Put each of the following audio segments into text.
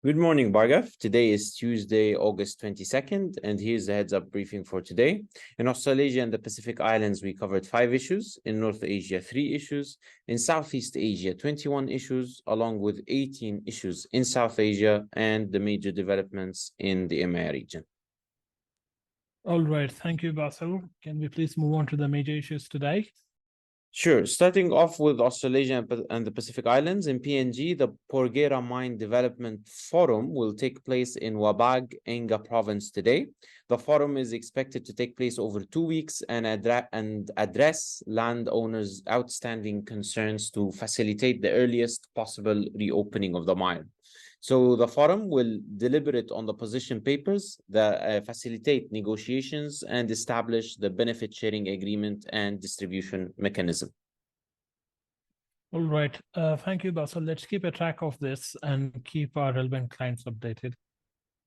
Good morning, Bhargav. Today is Tuesday, August 22nd, and here's the heads-up briefing for today. In Australasia and the Pacific Islands, we covered 5 issues. In North Asia, 3 issues. In Southeast Asia, 21 issues, along with 18 issues in South Asia and the major developments in the EMEA region. All right. Thank you, Bassel. Can we please move on to the major issues today? Sure. Starting off with Australasia and the Pacific Islands, in PNG, the Porgera Mine Development Forum will take place in Wabag, Enga Province today. The forum is expected to take place over 2 weeks and address landowners' outstanding concerns to facilitate the earliest possible reopening of the mine. So the forum will deliberate on the position papers that facilitate negotiations and establish the benefit sharing agreement and distribution mechanism. All right. Thank you, Bassel. Let's keep a track of this and keep our relevant clients updated.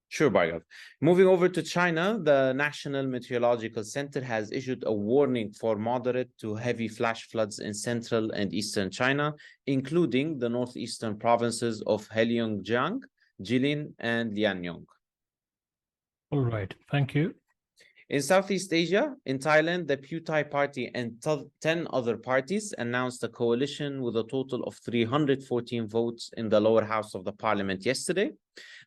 Sure, Bhargav. Moving over to China, the National Meteorological Center has issued a warning for moderate to heavy flash floods in central and eastern China, including the northeastern provinces of Heilongjiang, Jilin, and Lianyong. All right. Thank you. In Southeast Asia, in Thailand, the Pheu Party and 10 other parties announced a coalition with a total of 314 votes in the lower house of the parliament yesterday.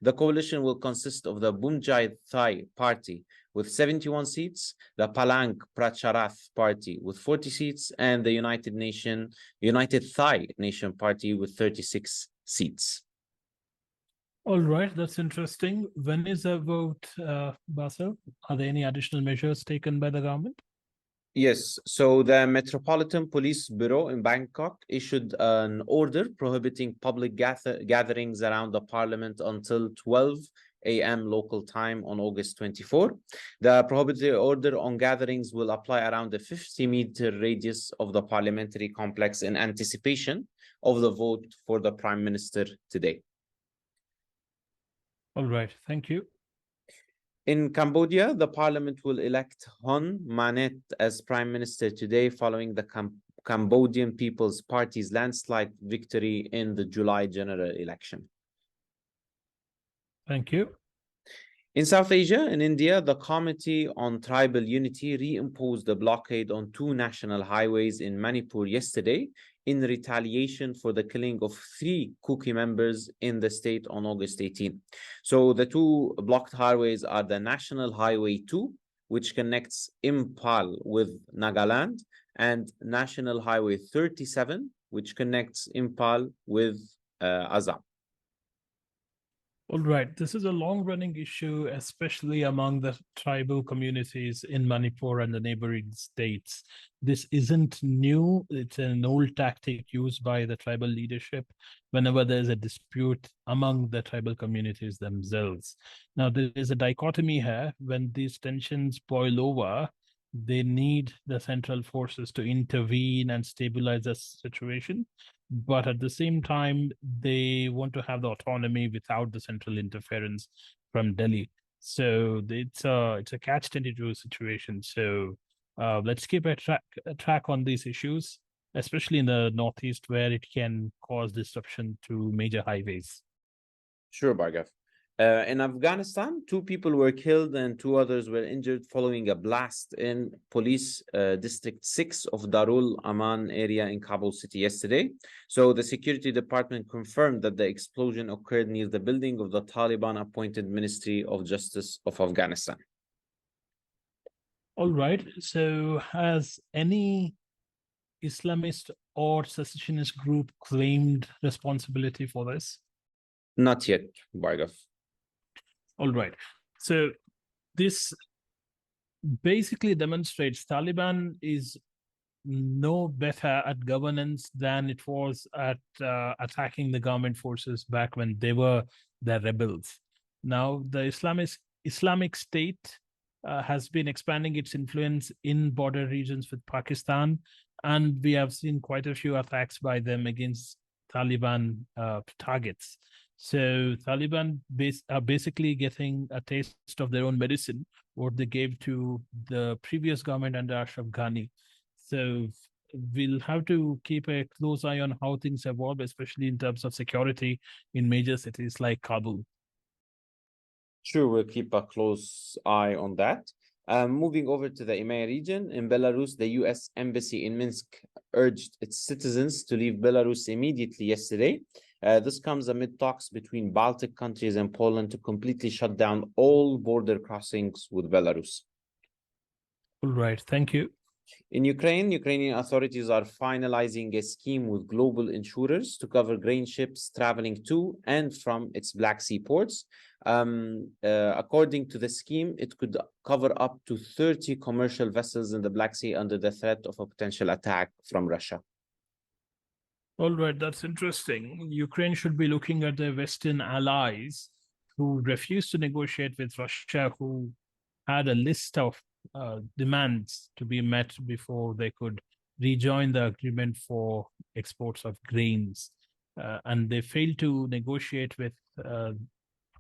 The coalition will consist of the Bumjai Thai Party with 71 seats, the Palang Pracharath Party with 40 seats, and the United Thai Nation Party with 36 seats. All right, that's interesting. When is the vote, Bassel? Are there any additional measures taken by the government? Yes, so the Metropolitan Police Bureau in Bangkok issued an order prohibiting public gatherings around the parliament until 12 a.m. local time on August 24. The prohibited order on gatherings will apply around the 50-meter radius of the parliamentary complex in anticipation of the vote for the Prime Minister today. All right, thank you. In Cambodia, the parliament will elect Hun Manet as prime minister today following the Cambodian People's Party's landslide victory in the July general election. Thank you. In South Asia, in India, the Committee on Tribal Unity reimposed a blockade on 2 national highways in Manipur yesterday in retaliation for the killing of 3 Kuki members in the state on August 18. So the 2 blocked highways are the National Highway 2, which connects Impal with Nagaland, and National Highway 37, which connects Impal with Assam. All right, this is a long-running issue, especially among the tribal communities in Manipur and the neighboring states. This isn't new. It's an old tactic used by the tribal leadership whenever there's a dispute among the tribal communities themselves. Now, there is a dichotomy here. When these tensions boil over, they need the central forces to intervene and stabilize the situation. But at the same time, they want to have the autonomy without the central interference from Delhi. So it's a catch-22 situation. So let's keep a track on these issues, especially in the Northeast, where it can cause disruption to major highways. Sure, Bhargav. In Afghanistan, 2 people were killed and 2 others were injured following a blast in Police District 6 of Darul Aman area in Kabul city yesterday. So the security department confirmed that the explosion occurred near the building of the Taliban-appointed Ministry of Justice of Afghanistan. All right. So has any Islamist or secessionist group claimed responsibility for this? Not yet, Bhargav. All right. So this basically demonstrates Taliban is no better at governance than it was at attacking the government forces back when they were the rebels. Now, the Islamic State has been expanding its influence in border regions with Pakistan, and we have seen quite a few attacks by them against Taliban targets. So Taliban are basically getting a taste of their own medicine, what they gave to the previous government under Ashraf Ghani. So we'll have to keep a close eye on how things evolve, especially in terms of security in major cities like Kabul. Sure, we'll keep a close eye on that. Moving over to the EMEA region, in Belarus, the U.S. Embassy in Minsk urged its citizens to leave Belarus immediately yesterday. This comes amid talks between Baltic countries and Poland to completely shut down all border crossings with Belarus. All right, thank you. In Ukraine, Ukrainian authorities are finalizing a scheme with global insurers to cover grain ships traveling to and from its Black Sea ports. According to the scheme, it could cover up to 30 commercial vessels in the Black Sea under the threat of a potential attack from Russia. All right, that's interesting. Ukraine should be looking at their Western allies who refused to negotiate with Russia, who had a list of demands to be met before they could rejoin the agreement for exports of grains. And they failed to negotiate with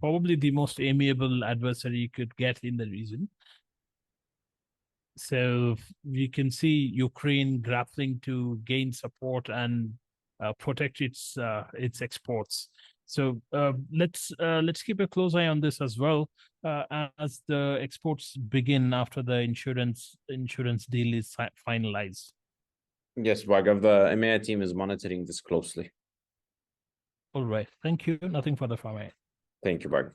probably the most amiable adversary you could get in the region. So we can see Ukraine grappling to gain support and protect its exports. So let's keep a close eye on this as well as the exports begin after the insurance deal is finalized. Yes, Bhargav, the EMEA team is monitoring this closely. All right, thank you. Nothing further from me. Thank you, Bhargav.